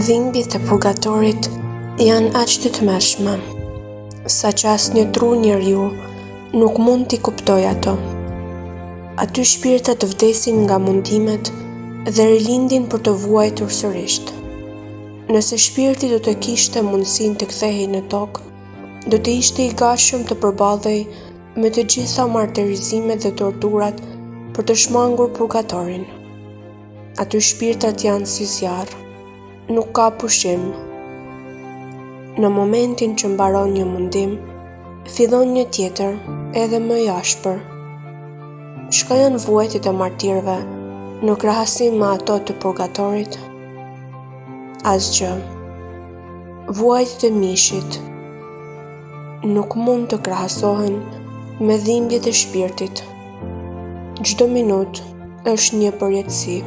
Dhimbjet e purgatorit janë aq të tmerrshme, sa që asnjë tru njeriu nuk mund t'i kuptoj ato. Aty shpirtat vdesin nga mundimet dhe rilindin për të vuajtur sërish. Nëse shpirti do të kishte mundësinë të kthehej në tokë, do të ishte i gatshëm të përballej me të gjitha martirizimet dhe torturat për të shmangur purgatorin. Aty shpirtat janë si zjarr, nuk ka pushim. Në momentin që mbaron një mundim, fillon një tjetër edhe më i ashpër. Çka janë vuajtjet e martirëve në krahasim me ato të purgatorit? Asgjë. Vuajtjet e mishit nuk mund të krahasohen me dhimbjet e shpirtit. Çdo minutë është një përjetësi.